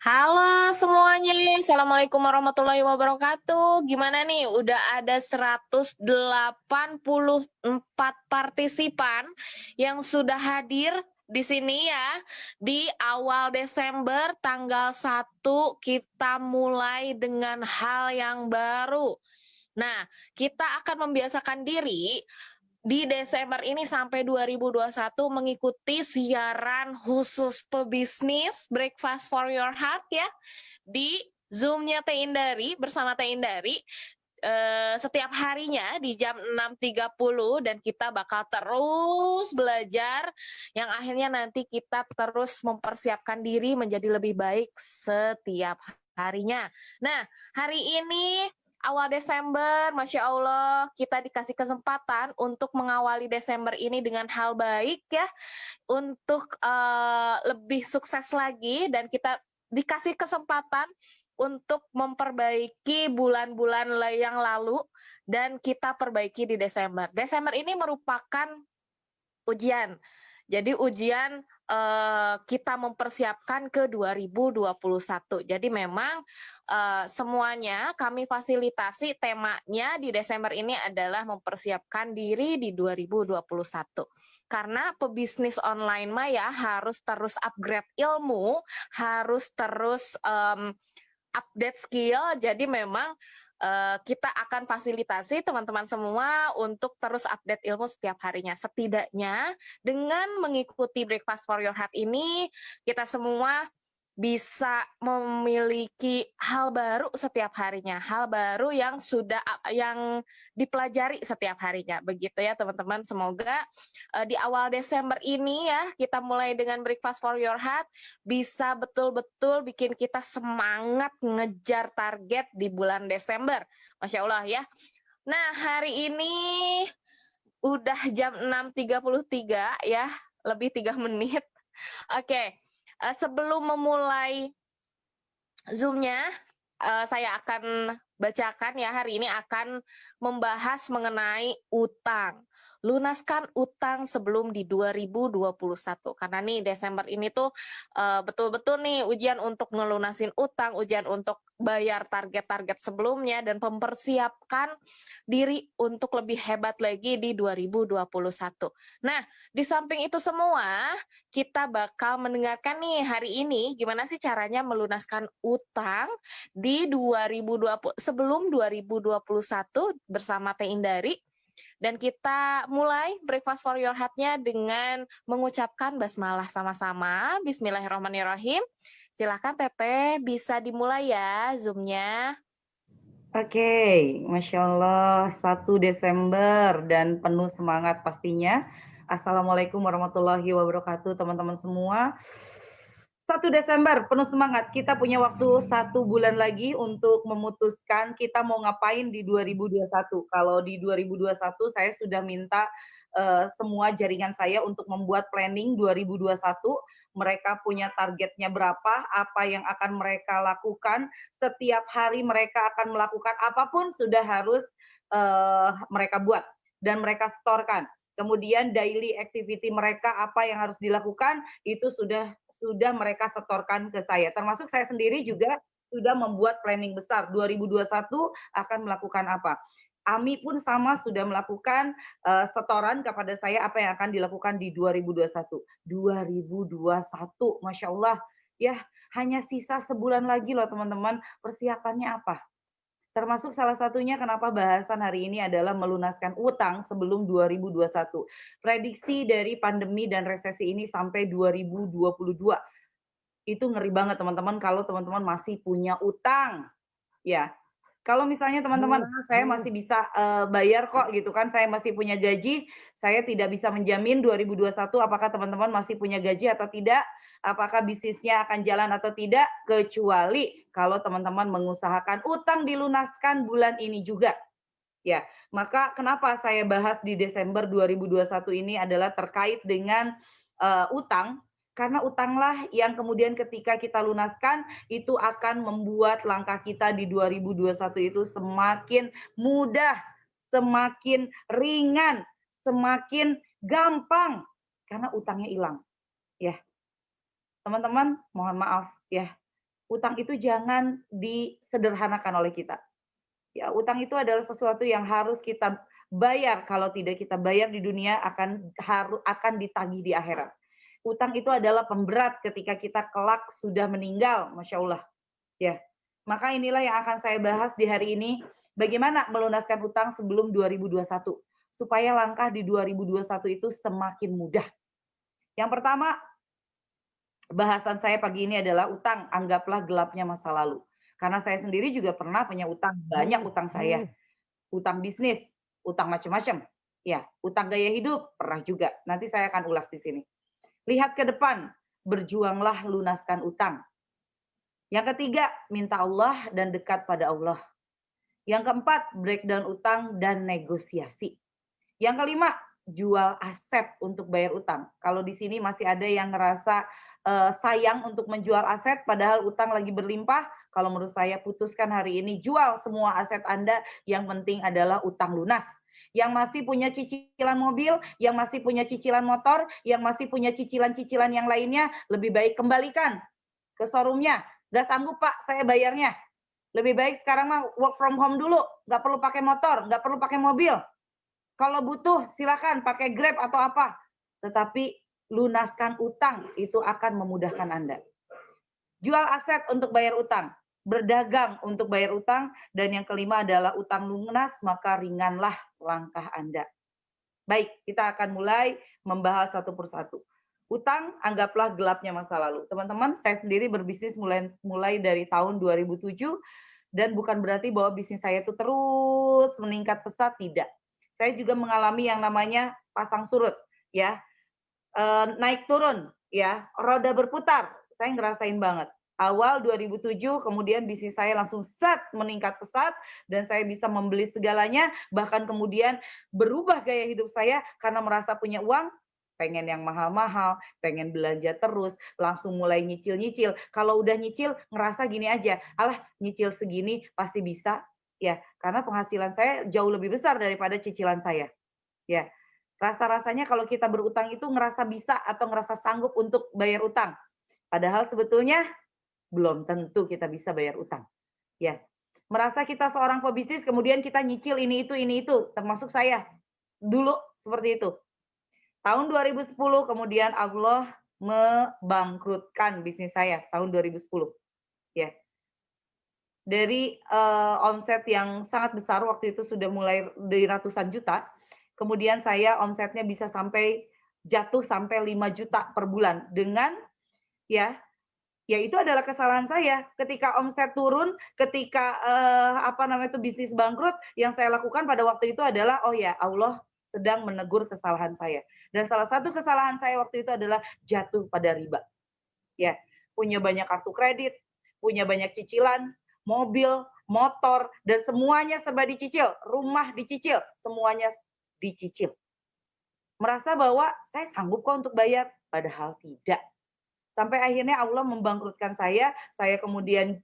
Halo semuanya, Assalamualaikum warahmatullahi wabarakatuh. Gimana nih, udah ada 184 partisipan yang sudah hadir di sini ya. Di awal Desember tanggal 1 kita mulai dengan hal yang baru. Nah, kita akan membiasakan diri di Desember ini sampai 2021 mengikuti siaran khusus pebisnis Breakfast for Your Heart ya di Zoom-nya Teh Indari bersama Teh Indari setiap harinya di jam 6.30 dan kita bakal terus belajar yang akhirnya nanti kita terus mempersiapkan diri menjadi lebih baik setiap harinya. Nah, hari ini awal Desember, Masya Allah, kita dikasih kesempatan untuk mengawali Desember ini dengan hal baik ya, untuk lebih sukses lagi dan kita dikasih kesempatan untuk memperbaiki bulan-bulan yang lalu dan kita perbaiki di Desember. Desember ini merupakan ujian. Jadi ujian kita mempersiapkan ke 2021. Jadi memang semuanya kami fasilitasi temanya di Desember ini adalah mempersiapkan diri di 2021. Karena pebisnis online mah ya harus terus upgrade ilmu, harus terus update skill. Jadi memang kita akan fasilitasi teman-teman semua untuk terus update ilmu setiap harinya. Setidaknya dengan mengikuti Breakfast for Your Heart ini, kita semua bisa memiliki hal baru setiap harinya, hal baru yang yang dipelajari setiap harinya. Begitu ya teman-teman. Semoga di awal Desember ini ya kita mulai dengan Breakfast for Your Heart bisa betul-betul bikin kita semangat ngejar target di bulan Desember. Masya Allah ya. Nah, hari ini udah jam 6.33 ya, lebih 3 menit. Oke, sebelum memulai Zoom-nya, saya akan bacakan ya, hari ini akan membahas mengenai utang. Lunaskan utang sebelum di 2021. Karena nih Desember ini tuh betul-betul nih ujian untuk ngelunasin utang, ujian untuk bayar target-target sebelumnya dan mempersiapkan diri untuk lebih hebat lagi di 2021. Nah, di samping itu semua, kita bakal mendengarkan nih hari ini gimana sih caranya melunaskan utang di 2020 sebelum 2021 bersama Teh Indari. Dan kita mulai Breakfast for Your Heart-nya dengan mengucapkan basmalah sama-sama. Bismillahirrahmanirrahim. Silahkan Teteh, bisa dimulai ya Zoom-nya. Oke, Masya Allah, 1 Desember dan penuh semangat pastinya. Assalamualaikum warahmatullahi wabarakatuh, teman-teman semua. 1 Desember, penuh semangat. Kita punya waktu 1 bulan lagi untuk memutuskan kita mau ngapain di 2021. Kalau di 2021 saya sudah minta semua jaringan saya untuk membuat planning 2021. Mereka punya targetnya berapa, apa yang akan mereka lakukan, setiap hari mereka akan melakukan apapun sudah harus mereka buat dan mereka setorkan. Kemudian daily activity mereka apa yang harus dilakukan itu sudah mereka setorkan ke saya. Termasuk saya sendiri juga sudah membuat planning besar 2021 akan melakukan apa. Ami pun sama sudah melakukan setoran kepada saya apa yang akan dilakukan di 2021. 2021, Masya Allah. Ya, hanya sisa sebulan lagi loh teman-teman. Persiapannya apa? Termasuk salah satunya kenapa bahasan hari ini adalah melunaskan utang sebelum 2021. Prediksi dari pandemi dan resesi ini sampai 2022. Itu ngeri banget teman-teman kalau teman-teman masih punya utang. Ya, kalau misalnya teman-teman, saya masih bisa bayar kok gitu kan, saya masih punya gaji, saya tidak bisa menjamin 2021 apakah teman-teman masih punya gaji atau tidak, apakah bisnisnya akan jalan atau tidak, kecuali kalau teman-teman mengusahakan utang dilunaskan bulan ini juga. Ya, maka kenapa saya bahas di Desember 2021 ini adalah terkait dengan utang, karena utanglah yang kemudian ketika kita lunaskan itu akan membuat langkah kita di 2021 itu semakin mudah, semakin ringan, semakin gampang karena utangnya hilang. Ya, teman-teman, mohon maaf ya. Utang itu jangan disederhanakan oleh kita. Ya, utang itu adalah sesuatu yang harus kita bayar. Kalau tidak kita bayar di dunia akan ditagih di akhirat. Utang itu adalah pemberat ketika kita kelak sudah meninggal, Masya Allah. Ya, maka inilah yang akan saya bahas di hari ini. Bagaimana melunaskan utang sebelum 2021 supaya langkah di 2021 itu semakin mudah. Yang pertama, bahasan saya pagi ini adalah utang, anggaplah gelapnya masa lalu. Karena saya sendiri juga pernah punya utang, banyak utang saya. Utang bisnis, utang macam-macam. Ya, utang gaya hidup pernah juga. Nanti saya akan ulas di sini. Lihat ke depan, berjuanglah lunaskan utang. Yang ketiga, minta Allah dan dekat pada Allah. Yang keempat, breakdown utang dan negosiasi. Yang kelima, jual aset untuk bayar utang. Kalau di sini masih ada yang ngerasa sayang untuk menjual aset padahal utang lagi berlimpah, kalau menurut saya putuskan hari ini jual semua aset Anda, yang penting adalah utang lunas. Yang masih punya cicilan mobil, yang masih punya cicilan motor, yang masih punya cicilan-cicilan yang lainnya, lebih baik kembalikan ke showroom-nya. Nggak sanggup Pak, saya bayarnya. Lebih baik sekarang mah work from home dulu, nggak perlu pakai motor, nggak perlu pakai mobil. Kalau butuh silakan pakai Grab atau apa. Tetapi lunaskan utang itu akan memudahkan Anda. Jual aset untuk bayar utang, berdagang untuk bayar utang, dan yang kelima adalah utang lunas, maka ringanlah langkah Anda. Baik, kita akan mulai membahas satu persatu. Utang anggaplah gelapnya masa lalu. Teman-teman, saya sendiri berbisnis mulai dari tahun 2007 dan bukan berarti bahwa bisnis saya itu terus meningkat pesat, tidak. Saya juga mengalami yang namanya pasang surut, ya, naik turun, ya, roda berputar. Saya ngerasain banget. Awal 2007, kemudian bisnis saya langsung meningkat pesat, dan saya bisa membeli segalanya, bahkan kemudian berubah gaya hidup saya karena merasa punya uang, pengen yang mahal-mahal, pengen belanja terus, langsung mulai nyicil-nyicil. Kalau udah nyicil, ngerasa gini aja, alah nyicil segini pasti bisa, ya, karena penghasilan saya jauh lebih besar daripada cicilan saya. Ya, rasa-rasanya kalau kita berutang itu ngerasa bisa atau ngerasa sanggup untuk bayar utang. Padahal sebetulnya belum tentu kita bisa bayar utang. Ya, merasa kita seorang pebisnis kemudian kita nyicil ini itu, termasuk saya. Dulu seperti itu. Tahun 2010 kemudian Allah membangkrutkan bisnis saya tahun 2010. Ya, dari omset yang sangat besar waktu itu sudah mulai dari ratusan juta, kemudian saya omsetnya bisa jatuh sampai 5 juta per bulan dengan ya itu adalah kesalahan saya. Ketika omset turun, ketika bisnis bangkrut, yang saya lakukan pada waktu itu adalah oh ya Allah sedang menegur kesalahan saya. Dan salah satu kesalahan saya waktu itu adalah jatuh pada riba. Ya, punya banyak kartu kredit, punya banyak cicilan, mobil, motor, dan semuanya serba dicicil, rumah dicicil, semuanya dicicil. Merasa bahwa saya sanggup kok untuk bayar, padahal tidak. Sampai akhirnya Allah membangkrutkan saya kemudian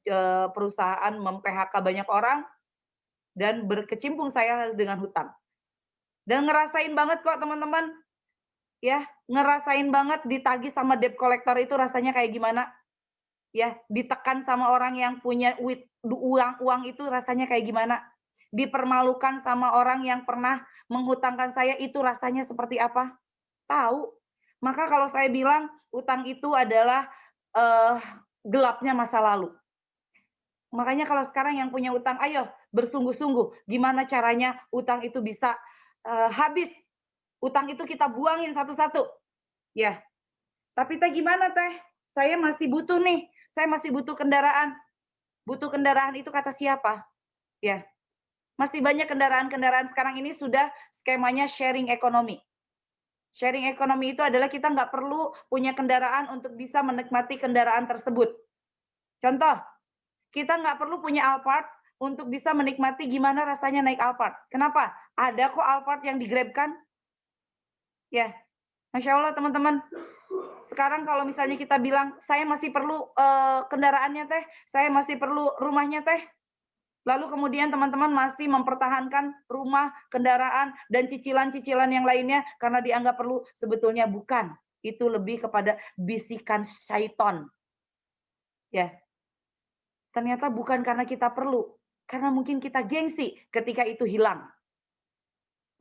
perusahaan mem-PHK banyak orang, dan berkecimpung saya dengan hutang. Dan ngerasain banget kok teman-teman, ya, ngerasain banget ditagih sama debt collector itu rasanya kayak gimana. Ya, ditekan sama orang yang punya uang itu rasanya kayak gimana? Dipermalukan sama orang yang pernah menghutangkan saya itu rasanya seperti apa? Tahu. Maka kalau saya bilang utang itu adalah gelapnya masa lalu. Makanya kalau sekarang yang punya utang, ayo bersungguh-sungguh gimana caranya utang itu bisa habis. Utang itu kita buangin satu-satu. Ya. Tapi teh gimana teh? Saya masih butuh nih. Saya masih butuh kendaraan. Butuh kendaraan itu kata siapa? Ya. Masih banyak kendaraan-kendaraan sekarang ini sudah skemanya sharing ekonomi. Sharing ekonomi itu adalah kita nggak perlu punya kendaraan untuk bisa menikmati kendaraan tersebut. Contoh, kita nggak perlu punya Alphard untuk bisa menikmati gimana rasanya naik Alphard. Kenapa? Ada kok Alphard yang digrabkan. Ya, Masya Allah teman-teman. Sekarang kalau misalnya kita bilang, saya masih perlu kendaraannya teh, saya masih perlu rumahnya teh. Lalu kemudian teman-teman masih mempertahankan rumah, kendaraan, dan cicilan-cicilan yang lainnya karena dianggap perlu, sebetulnya bukan. Itu lebih kepada bisikan syaiton. Ya. Ternyata bukan karena kita perlu, karena mungkin kita gengsi ketika itu hilang.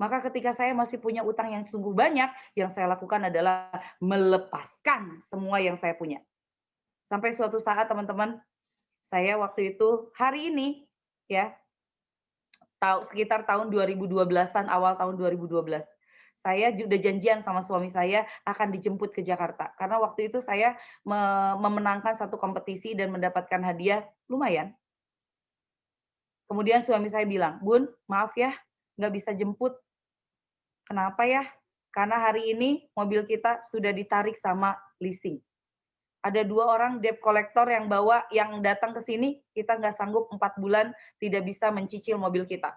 Maka ketika saya masih punya utang yang sungguh banyak, yang saya lakukan adalah melepaskan semua yang saya punya. Sampai suatu saat teman-teman, saya waktu itu hari ini ya, sekitar tahun 2012-an, awal tahun 2012. Saya udah janjian sama suami saya akan dijemput ke Jakarta. Karena waktu itu saya memenangkan satu kompetisi dan mendapatkan hadiah lumayan. Kemudian suami saya bilang, "Bun, maaf ya, nggak bisa jemput. Kenapa ya? Karena hari ini mobil kita sudah ditarik sama leasing. Ada 2 orang debt collector yang datang ke sini, kita nggak sanggup 4 bulan tidak bisa mencicil mobil kita."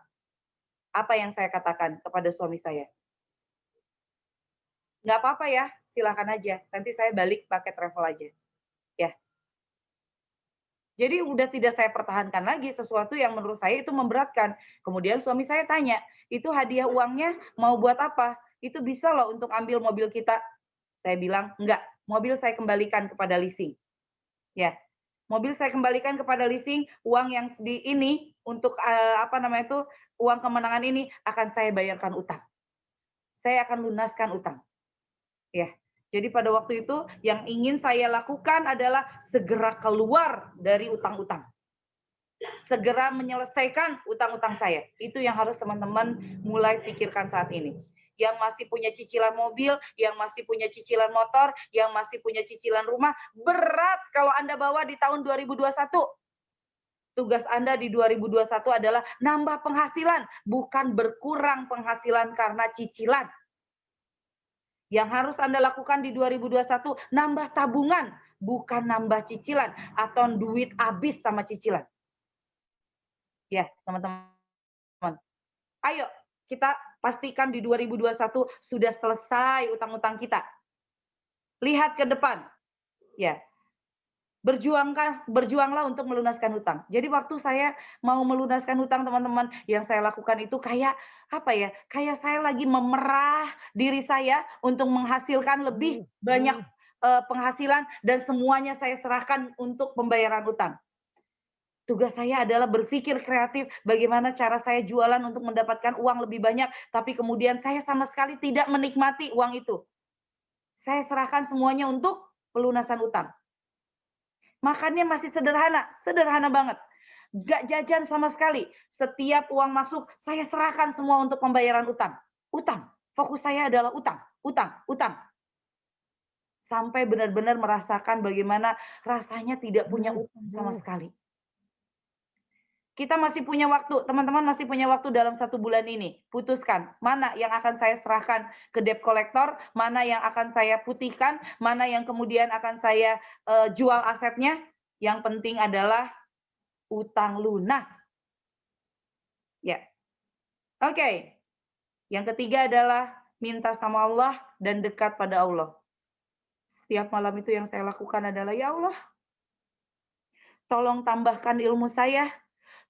Apa yang saya katakan kepada suami saya? "Nggak apa-apa ya, silakan aja. Nanti saya balik pakai travel aja." Ya, jadi udah tidak saya pertahankan lagi sesuatu yang menurut saya itu memberatkan. Kemudian suami saya tanya, "Itu hadiah uangnya mau buat apa? Itu bisa loh untuk ambil mobil kita." Saya bilang, "Enggak, mobil saya kembalikan kepada leasing." Ya, mobil saya kembalikan kepada leasing, uang yang di ini untuk, uang kemenangan ini akan saya bayarkan utang. Saya akan lunaskan utang. Ya, jadi pada waktu itu yang ingin saya lakukan adalah segera keluar dari utang-utang. Segera menyelesaikan utang-utang saya. Itu yang harus teman-teman mulai pikirkan saat ini. Yang masih punya cicilan mobil, yang masih punya cicilan motor, yang masih punya cicilan rumah, berat kalau Anda bawa di tahun 2021. Tugas Anda di 2021 adalah nambah penghasilan, bukan berkurang penghasilan karena cicilan. Yang harus Anda lakukan di 2021, nambah tabungan, bukan nambah cicilan atau duit habis sama cicilan. Ya, teman-teman. Ayo, kita pastikan di 2021 sudah selesai utang-utang kita. Lihat ke depan. Ya, berjuanglah untuk melunaskan hutang. Jadi waktu saya mau melunaskan hutang teman-teman, yang saya lakukan itu kayak apa ya? Kayak saya lagi memerah diri saya untuk menghasilkan lebih banyak penghasilan dan semuanya saya serahkan untuk pembayaran hutang. Tugas saya adalah berpikir kreatif bagaimana cara saya jualan untuk mendapatkan uang lebih banyak, tapi kemudian saya sama sekali tidak menikmati uang itu. Saya serahkan semuanya untuk pelunasan utang. Makannya masih sederhana, sederhana banget. Gak jajan sama sekali. Setiap uang masuk, saya serahkan semua untuk pembayaran utang. Utang. Fokus saya adalah utang, utang, utang. Sampai benar-benar merasakan bagaimana rasanya tidak punya utang sama sekali. Kita masih punya waktu, teman-teman masih punya waktu dalam 1 bulan ini. Putuskan, mana yang akan saya serahkan ke debt collector, mana yang akan saya putihkan, mana yang kemudian akan saya jual asetnya. Yang penting adalah utang lunas. Ya, oke. Yang ketiga adalah minta sama Allah dan dekat pada Allah. Setiap malam itu yang saya lakukan adalah, "Ya Allah, tolong tambahkan ilmu saya,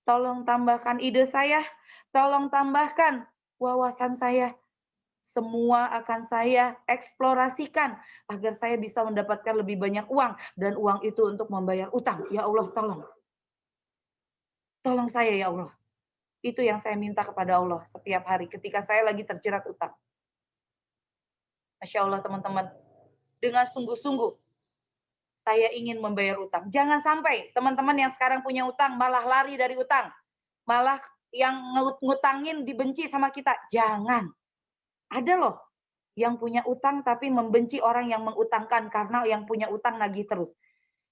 tolong tambahkan ide saya, tolong tambahkan wawasan saya. Semua akan saya eksplorasikan agar saya bisa mendapatkan lebih banyak uang dan uang itu untuk membayar utang. Ya Allah, tolong. Tolong saya ya Allah." Itu yang saya minta kepada Allah setiap hari ketika saya lagi terjerat utang. Masya Allah teman-teman, dengan sungguh-sungguh saya ingin membayar utang. Jangan sampai teman-teman yang sekarang punya utang malah lari dari utang. Malah yang ngutangin dibenci sama kita. Jangan. Ada loh yang punya utang tapi membenci orang yang mengutangkan karena yang punya utang nagih terus.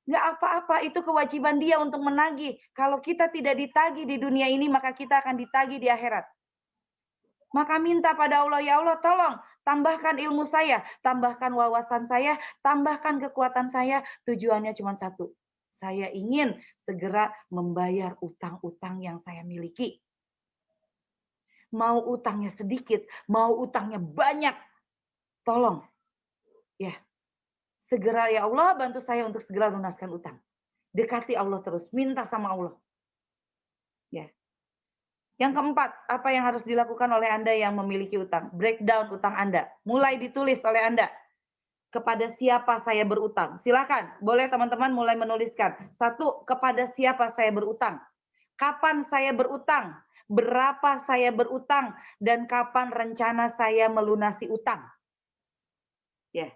Nggak apa-apa, itu kewajiban dia untuk menagih. Kalau kita tidak ditagih di dunia ini, maka kita akan ditagih di akhirat. Maka minta pada Allah, "Ya Allah tolong tambahkan ilmu saya, tambahkan wawasan saya, tambahkan kekuatan saya." Tujuannya cuma satu. Saya ingin segera membayar utang-utang yang saya miliki. Mau utangnya sedikit, mau utangnya banyak, tolong. Ya, segera ya Allah bantu saya untuk segera lunaskan utang. Dekati Allah terus, minta sama Allah. Ya. Yang keempat, apa yang harus dilakukan oleh Anda yang memiliki utang? Breakdown utang Anda. Mulai ditulis oleh Anda. kepada siapa saya berutang? Silakan, boleh teman-teman mulai menuliskan. 1, kepada siapa saya berutang? Kapan saya berutang? Berapa saya berutang? Dan kapan rencana saya melunasi utang? Ya.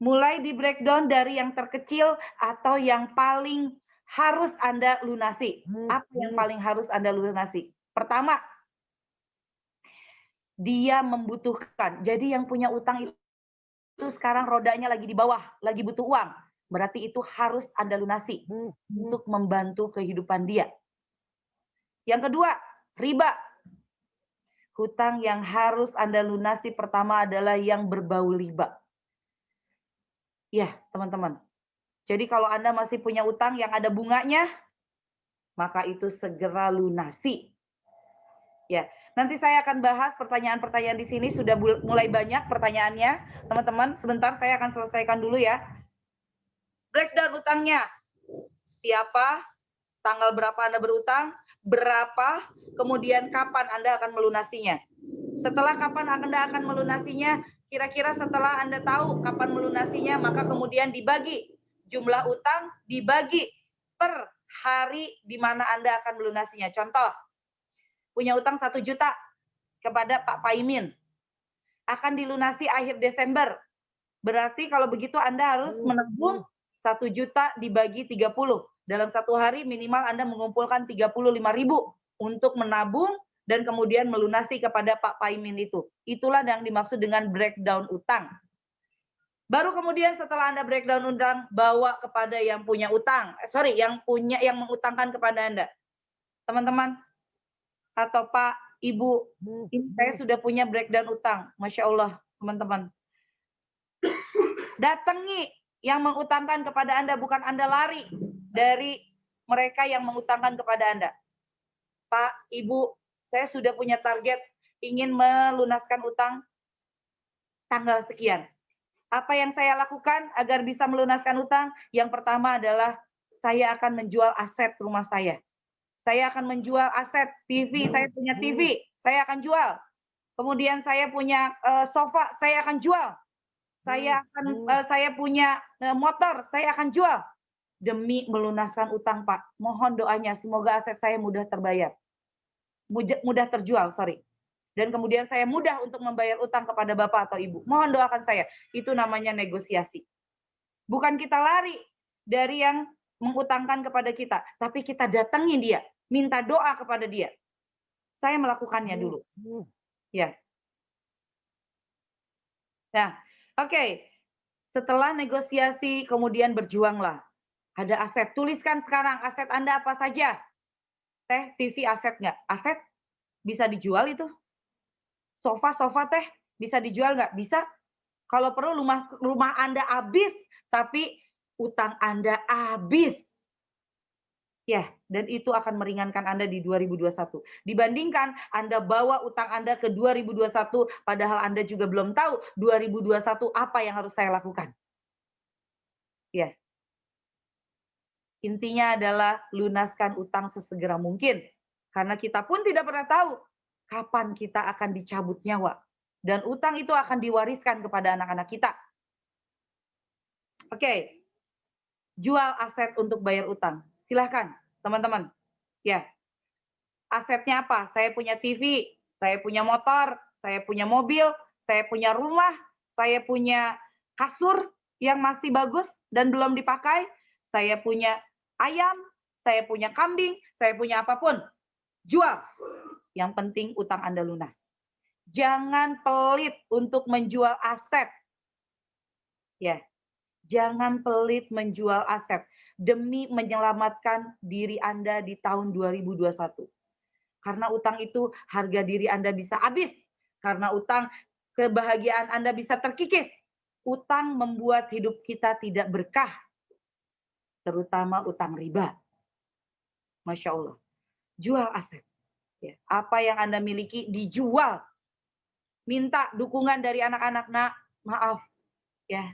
Mulai di breakdown dari yang terkecil atau yang paling harus Anda lunasi. Apa yang paling harus Anda lunasi? Pertama, dia membutuhkan. Jadi yang punya utang itu sekarang rodanya lagi di bawah, lagi butuh uang. Berarti itu harus Anda lunasi untuk membantu kehidupan dia. Yang kedua, riba. Hutang yang harus Anda lunasi pertama adalah yang berbau riba. Ya, teman-teman. Jadi kalau Anda masih punya utang yang ada bunganya, maka itu segera lunasi. Ya, nanti saya akan bahas pertanyaan-pertanyaan di sini, sudah mulai banyak pertanyaannya. Teman-teman, sebentar saya akan selesaikan dulu ya. Breakdown utangnya. Siapa, tanggal berapa Anda berutang, berapa, kemudian kapan Anda akan melunasinya. Setelah kapan Anda akan melunasinya, kira-kira setelah Anda tahu kapan melunasinya, maka kemudian dibagi. Jumlah utang dibagi per hari di mana Anda akan melunasinya. Contoh, punya utang 1 juta kepada Pak Paimin. Akan dilunasi akhir Desember. Berarti kalau begitu Anda harus menabung 1 juta dibagi 30. Dalam 1 hari minimal Anda mengumpulkan 35.000 untuk menabung dan kemudian melunasi kepada Pak Paimin itu. Itulah yang dimaksud dengan breakdown utang. Baru kemudian setelah Anda breakdown utang, bawa kepada yang punya utang. Yang mengutangkan kepada Anda. Teman-teman, atau Pak, Ibu, ini saya sudah punya breakdown utang. Masya Allah, teman-teman. Datangi yang mengutangkan kepada Anda, bukan Anda lari dari mereka yang mengutangkan kepada Anda. Pak, Ibu, saya sudah punya target ingin melunaskan utang tanggal sekian. Apa yang saya lakukan agar bisa melunaskan utang? Yang pertama adalah saya akan menjual aset rumah saya. Saya akan menjual aset TV, saya punya TV, saya akan jual. Kemudian saya punya sofa, saya akan jual. Saya punya motor, saya akan jual. Demi melunaskan utang, Pak. Mohon doanya, semoga aset saya mudah terbayar. Mudah terjual, sorry. Dan kemudian saya mudah untuk membayar utang kepada Bapak atau Ibu. Mohon doakan saya. Itu namanya negosiasi. Bukan kita lari dari yang mengutangkan kepada kita, tapi kita datangi dia, minta doa kepada dia. Saya melakukannya dulu. Ya. Nah, oke. Setelah negosiasi, kemudian berjuanglah. Ada aset. Tuliskan sekarang aset Anda apa saja. Teh, TV aset nggak? Aset bisa dijual itu. Sofa teh bisa dijual nggak? Bisa. Kalau perlu rumah Anda habis, tapi utang Anda habis. Ya, dan itu akan meringankan Anda di 2021. Dibandingkan Anda bawa utang Anda ke 2021, padahal Anda juga belum tahu 2021 apa yang harus saya lakukan. Ya. Intinya adalah lunaskan utang sesegera mungkin. Karena kita pun tidak pernah tahu kapan kita akan dicabut nyawa. Dan utang itu akan diwariskan kepada anak-anak kita. Oke. Jual aset untuk bayar utang. Silahkan, teman-teman. Ya. Asetnya apa? Saya punya TV, saya punya motor, saya punya mobil, saya punya rumah, saya punya kasur yang masih bagus dan belum dipakai, saya punya ayam, saya punya kambing, saya punya apapun. Jual. Yang penting utang Anda lunas. Jangan pelit untuk menjual aset. Ya. Jangan pelit menjual aset demi menyelamatkan diri Anda di tahun 2021. Karena utang itu harga diri Anda bisa habis. Karena utang kebahagiaan Anda bisa terkikis. Utang membuat hidup kita tidak berkah. Terutama utang riba. Masya Allah. Jual aset. Ya. Apa yang Anda miliki dijual. Minta dukungan dari anak-anak. Nak, maaf. Ya.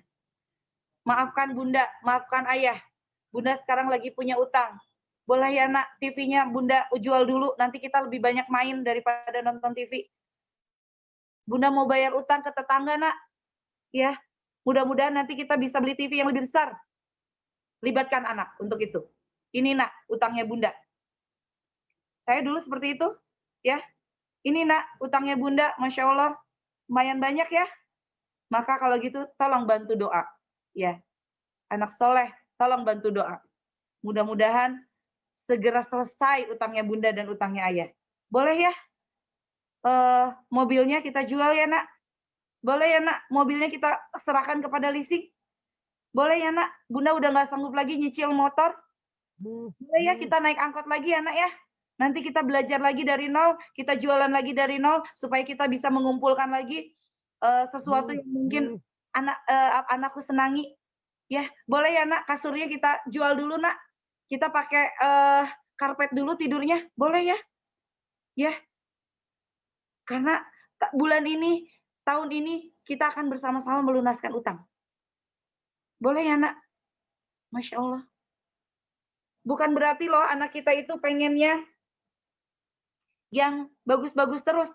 Maafkan Bunda, maafkan Ayah. Bunda sekarang lagi punya utang. Boleh ya Nak, TV-nya Bunda jual dulu. Nanti kita lebih banyak main daripada nonton TV. Bunda mau bayar utang ke tetangga Nak. Ya. Mudah-mudahan nanti kita bisa beli TV yang lebih besar. Libatkan anak untuk itu. Ini nak, utangnya bunda. Saya dulu seperti itu, ya. Ini nak, utangnya bunda, Masya Allah, lumayan banyak ya. Maka kalau gitu, tolong bantu doa. Ya, anak soleh, tolong bantu doa. Mudah-mudahan segera selesai utangnya bunda dan utangnya ayah. Boleh ya? Mobilnya kita jual ya nak? Boleh ya nak? Mobilnya kita serahkan kepada leasing? Boleh ya nak? Bunda udah nggak sanggup lagi nyicil motor? Boleh ya kita naik angkot lagi ya nak ya? Nanti kita belajar lagi dari nol, kita jualan lagi dari nol, supaya kita bisa mengumpulkan lagi sesuatu yang mungkin anakku senangi. Ya, boleh ya nak, kasurnya kita jual dulu nak. Kita pakai karpet dulu tidurnya, boleh ya? Ya, karena bulan ini, tahun ini kita akan bersama-sama melunaskan utang. Boleh ya nak? Masya Allah. Bukan berarti loh anak kita itu pengennya yang bagus-bagus terus.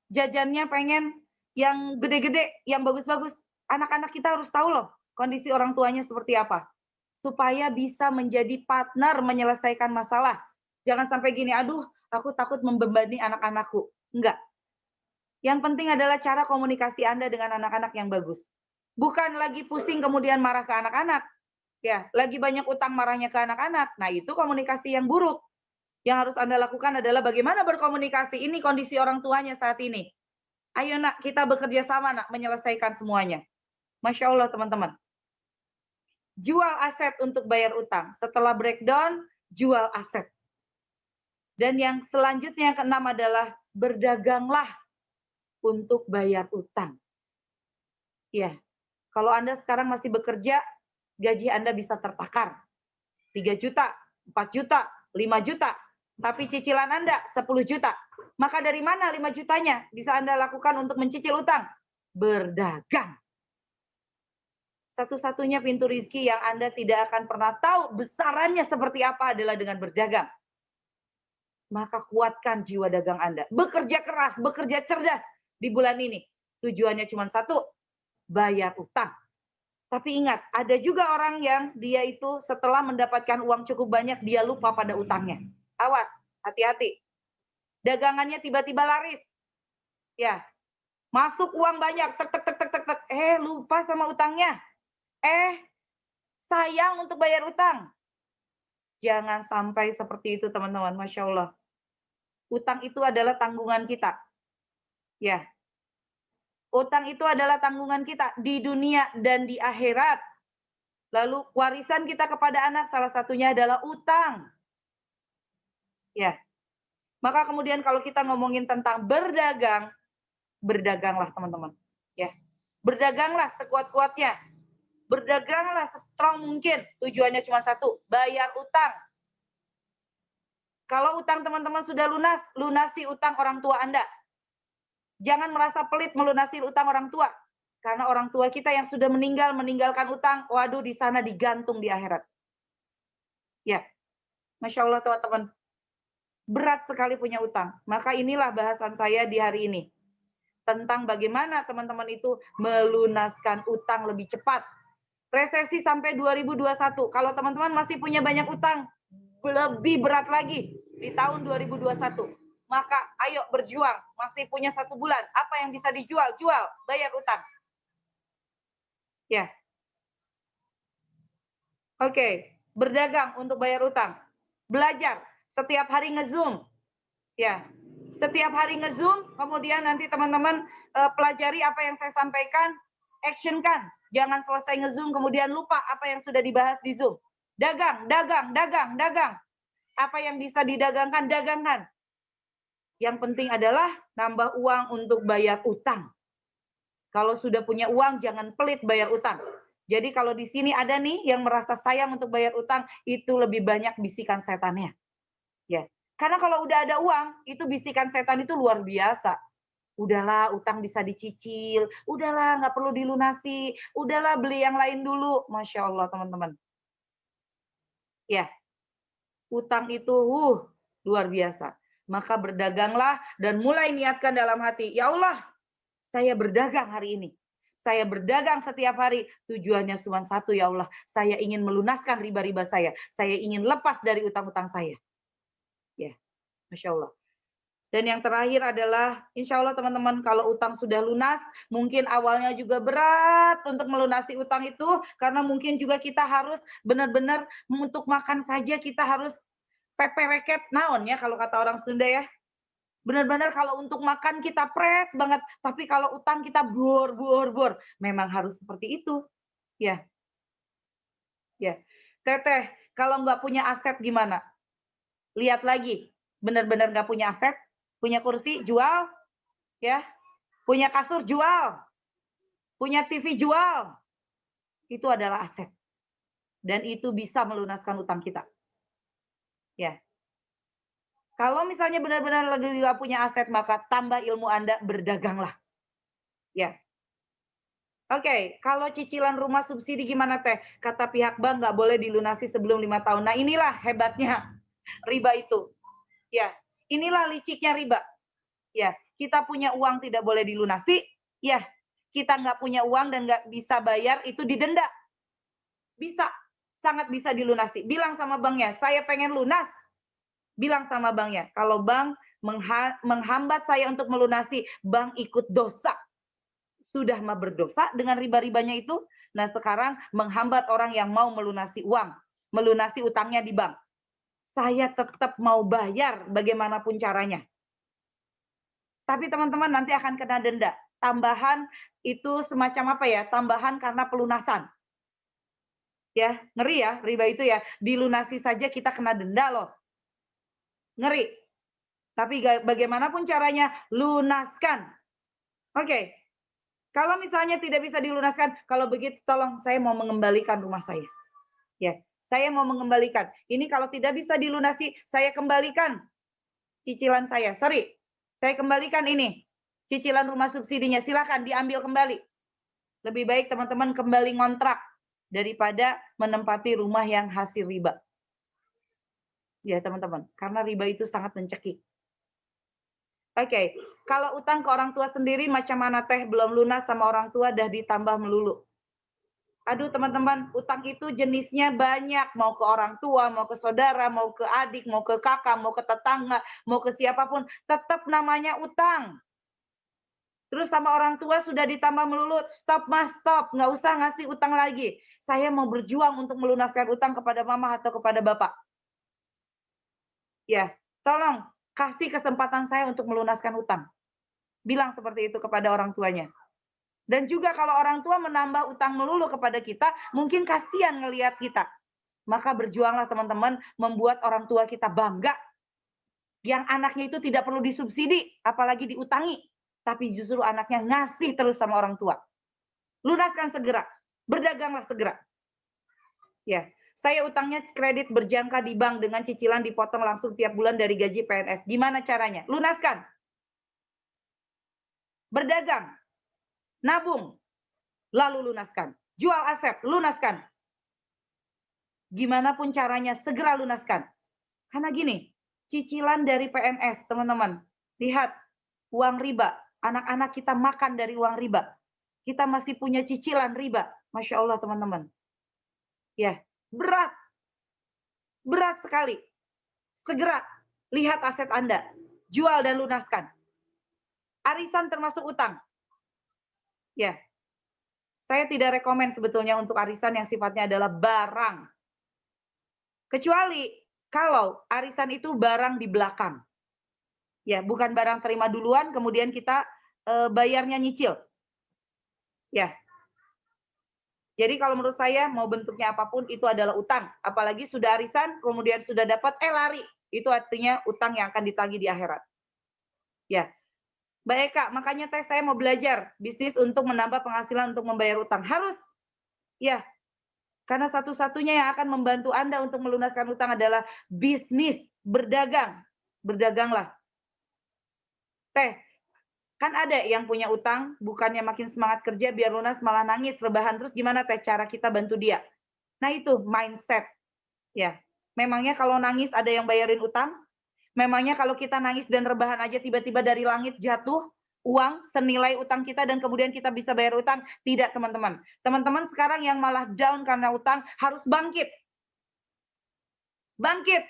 Jajannya pengen yang gede-gede, yang bagus-bagus. Anak-anak kita harus tahu loh kondisi orang tuanya seperti apa. Supaya bisa menjadi partner menyelesaikan masalah. Jangan sampai gini, aduh aku takut membebani anak-anakku. Enggak. Yang penting adalah cara komunikasi Anda dengan anak-anak yang bagus. Bukan lagi pusing kemudian marah ke anak-anak. Ya, lagi banyak utang marahnya ke anak-anak. Nah, itu komunikasi yang buruk. Yang harus Anda lakukan adalah bagaimana berkomunikasi. Ini kondisi orang tuanya saat ini. Ayo nak, kita bekerja sama nak, menyelesaikan semuanya. Masya Allah teman-teman. Jual aset untuk bayar utang. Setelah breakdown, jual aset. Dan yang selanjutnya yang keenam adalah berdaganglah untuk bayar utang. Ya, kalau Anda sekarang masih bekerja, gaji Anda bisa tertakar. 3 juta, 4 juta, 5 juta. Tapi cicilan Anda 10 juta. Maka dari mana 5 jutanya bisa Anda lakukan untuk mencicil utang? Berdagang. Satu-satunya pintu rizki yang Anda tidak akan pernah tahu besarannya seperti apa adalah dengan berdagang. Maka kuatkan jiwa dagang Anda. Bekerja keras, bekerja cerdas di bulan ini. Tujuannya cuma satu, bayar utang. Tapi ingat, ada juga orang yang dia itu setelah mendapatkan uang cukup banyak, dia lupa pada utangnya. Awas, hati-hati. Dagangannya tiba-tiba laris. Ya, masuk uang banyak, tek. Lupa sama utangnya. Sayang untuk bayar utang. Jangan sampai seperti itu teman-teman, Masya Allah. Utang itu adalah tanggungan kita. Ya, utang itu adalah tanggungan kita di dunia dan di akhirat. Lalu warisan kita kepada anak salah satunya adalah utang. Ya. Maka kemudian kalau kita ngomongin tentang berdagang, berdaganglah teman-teman. Ya. Berdaganglah sekuat-kuatnya. Berdaganglah sestrong mungkin. Tujuannya cuma satu, bayar utang. Kalau utang teman-teman sudah lunas, lunasi utang orang tua Anda. Jangan merasa pelit melunasi utang orang tua. Karena orang tua kita yang sudah meninggalkan utang, waduh di sana digantung di akhirat. Ya, Masya Allah teman-teman. Berat sekali punya utang. Maka inilah bahasan saya di hari ini. Tentang bagaimana teman-teman itu melunaskan utang lebih cepat. Resesi sampai 2021. Kalau teman-teman masih punya banyak utang, lebih berat lagi di tahun 2021. Maka ayo berjuang. Masih punya 1 bulan. Apa yang bisa dijual? Jual. Bayar utang. Ya. Oke. Berdagang untuk bayar utang. Belajar. Setiap hari nge-zoom. Ya. Setiap hari nge-zoom. Kemudian nanti teman-teman pelajari apa yang saya sampaikan. Actionkan. Jangan selesai nge-zoom kemudian lupa apa yang sudah dibahas di Zoom. Dagang. Apa yang bisa didagangkan, dagangkan. Yang penting adalah nambah uang untuk bayar utang. Kalau sudah punya uang, jangan pelit bayar utang. Jadi kalau di sini ada nih yang merasa sayang untuk bayar utang, itu lebih banyak bisikan setannya. Ya, karena kalau udah ada uang, itu bisikan setan itu luar biasa. Udahlah, utang bisa dicicil. Udahlah, nggak perlu dilunasi. Udahlah, beli yang lain dulu. Masya Allah, teman-teman. Ya, utang itu luar biasa. Maka berdaganglah dan mulai niatkan dalam hati. Ya Allah, saya berdagang hari ini. Saya berdagang setiap hari, tujuannya cuma satu, ya Allah, saya ingin melunaskan riba-riba saya ingin lepas dari utang-utang saya. Ya, Masya Allah. Dan yang terakhir adalah, insya Allah teman-teman, kalau utang sudah lunas, mungkin awalnya juga berat untuk melunasi utang itu, karena mungkin juga kita harus benar-benar untuk makan saja kita harus pepereket naon ya, kalau kata orang Sunda ya. Benar-benar kalau untuk makan kita pres banget, tapi kalau utang kita bor. Memang harus seperti itu. Ya, ya. Teteh, kalau nggak punya aset gimana? Lihat lagi, benar-benar nggak punya aset, punya kursi, jual, ya. Punya kasur, jual. Punya TV, jual. Itu adalah aset. Dan itu bisa melunaskan utang kita. Ya. Kalau misalnya benar-benar lagi nggak punya aset, maka tambah ilmu Anda, berdaganglah. Ya. Oke, kalau cicilan rumah subsidi gimana Teh? Kata pihak bank nggak boleh dilunasi sebelum 5 tahun. Nah inilah hebatnya riba itu. Ya, inilah liciknya riba. Ya, kita punya uang tidak boleh dilunasi. Ya, kita nggak punya uang dan nggak bisa bayar, itu didenda. Bisa, sangat bisa dilunasi. Bilang sama banknya, saya pengen lunas. Bilang sama banknya, kalau bank menghambat saya untuk melunasi, bank ikut dosa. Sudah mah berdosa dengan riba-ribanya itu, nah sekarang menghambat orang yang mau melunasi uang, melunasi utangnya di bank. Saya tetap mau bayar bagaimanapun caranya. Tapi teman-teman nanti akan kena denda. Tambahan itu semacam apa ya? Tambahan karena pelunasan. Ya, ngeri ya riba itu ya. Dilunasi saja kita kena denda loh. Ngeri. Tapi bagaimanapun caranya, lunaskan. Oke. Kalau misalnya tidak bisa dilunaskan, kalau begitu tolong saya mau mengembalikan rumah saya. Ya, saya mau mengembalikan. Ini kalau tidak bisa dilunasi, saya kembalikan cicilan saya. Sorry, saya kembalikan ini. Cicilan rumah subsidinya, silakan diambil kembali. Lebih baik teman-teman kembali ngontrak daripada menempati rumah yang hasil riba. Ya teman-teman, karena riba itu sangat mencekik. Oke, kalau utang ke orang tua sendiri macam mana Teh? Belum lunas sama orang tua dah ditambah melulu. Aduh teman-teman, utang itu jenisnya banyak. Mau ke orang tua, mau ke saudara, mau ke adik, mau ke kakak, mau ke tetangga, mau ke siapapun. Tetap namanya utang. Terus sama orang tua sudah ditambah melulu, stop mas, stop. Nggak usah ngasih utang lagi. Saya mau berjuang untuk melunaskan utang kepada mama atau kepada bapak. Ya, tolong kasih kesempatan saya untuk melunaskan utang. Bilang seperti itu kepada orang tuanya. Dan juga kalau orang tua menambah utang melulu kepada kita, mungkin kasihan ngelihat kita. Maka berjuanglah teman-teman membuat orang tua kita bangga. Yang anaknya itu tidak perlu disubsidi, apalagi diutangi. Tapi justru anaknya ngasih terus sama orang tua. Lunaskan segera, berdaganglah segera. Ya, saya utangnya kredit berjangka di bank dengan cicilan dipotong langsung tiap bulan dari gaji PNS. Gimana caranya? Lunaskan. Berdagang. Nabung. Lalu lunaskan. Jual aset, lunaskan. Gimana pun caranya, segera lunaskan. Karena gini, cicilan dari PNS, teman-teman. Lihat, uang riba. Anak-anak kita makan dari uang riba. Kita masih punya cicilan riba. Masya Allah, teman-teman. Ya, berat. Berat sekali. Segera lihat aset Anda. Jual dan lunaskan. Arisan termasuk utang. Ya. Saya tidak rekomen sebetulnya untuk arisan yang sifatnya adalah barang. Kecuali kalau arisan itu barang di belakang. Ya, bukan barang terima duluan kemudian kita bayarnya nyicil. Ya. Jadi kalau menurut saya mau bentuknya apapun itu adalah utang. Apalagi sudah arisan kemudian sudah dapat lari. Itu artinya utang yang akan ditagih di akhirat. Ya. Baik Kak, makanya Teh saya mau belajar bisnis untuk menambah penghasilan untuk membayar utang. Harus. Ya. Karena satu-satunya yang akan membantu Anda untuk melunaskan utang adalah bisnis, berdagang. Berdaganglah. Teh, kan ada yang punya utang, bukannya makin semangat kerja biar lunas malah nangis, rebahan terus gimana Teh cara kita bantu dia? Nah itu mindset. Ya. Memangnya kalau nangis ada yang bayarin utang? Memangnya kalau kita nangis dan rebahan aja tiba-tiba dari langit jatuh? uang senilai utang kita dan kemudian kita bisa bayar utang. Tidak, teman-teman. Teman-teman sekarang yang malah down karena utang harus bangkit. Bangkit.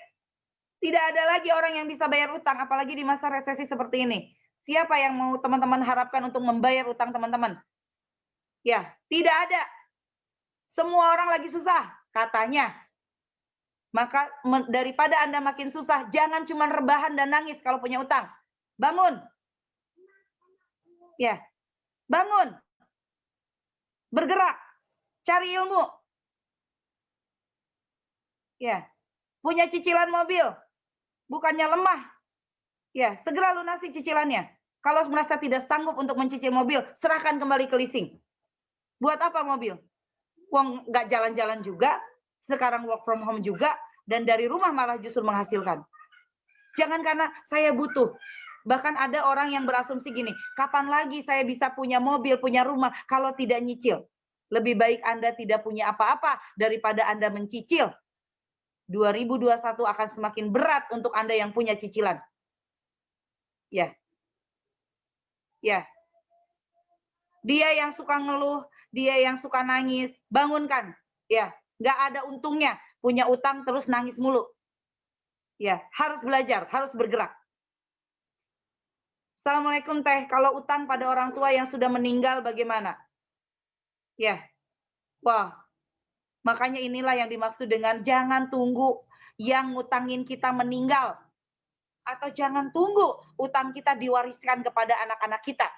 Tidak ada lagi orang yang bisa bayar utang, apalagi di masa resesi seperti ini. Siapa yang mau teman-teman harapkan untuk membayar utang teman-teman? Ya, tidak ada. Semua orang lagi susah, katanya. Maka daripada Anda makin susah, jangan cuma rebahan dan nangis kalau punya utang. Bangun. Ya, bangun. Bergerak. Cari ilmu. Ya, punya cicilan mobil. Bukannya lemah. Ya, segera lunasi cicilannya. Kalau merasa tidak sanggup untuk mencicil mobil, serahkan kembali ke leasing. Buat apa mobil? Uang nggak jalan-jalan juga, sekarang work from home juga, dan dari rumah malah justru menghasilkan. Jangan karena saya butuh. Bahkan ada orang yang berasumsi gini, kapan lagi saya bisa punya mobil, punya rumah, kalau tidak nyicil? Lebih baik Anda tidak punya apa-apa daripada Anda mencicil. 2021 akan semakin berat untuk Anda yang punya cicilan. Ya. Ya. Dia yang suka ngeluh, dia yang suka nangis, bangunkan. Ya, nggak ada untungnya punya utang terus nangis mulu. Ya, harus belajar, harus bergerak. Assalamualaikum Teh, kalau utang pada orang tua yang sudah meninggal bagaimana? Ya, wah, makanya inilah yang dimaksud dengan jangan tunggu yang ngutangin kita meninggal. Atau jangan tunggu utang kita diwariskan kepada anak-anak kita.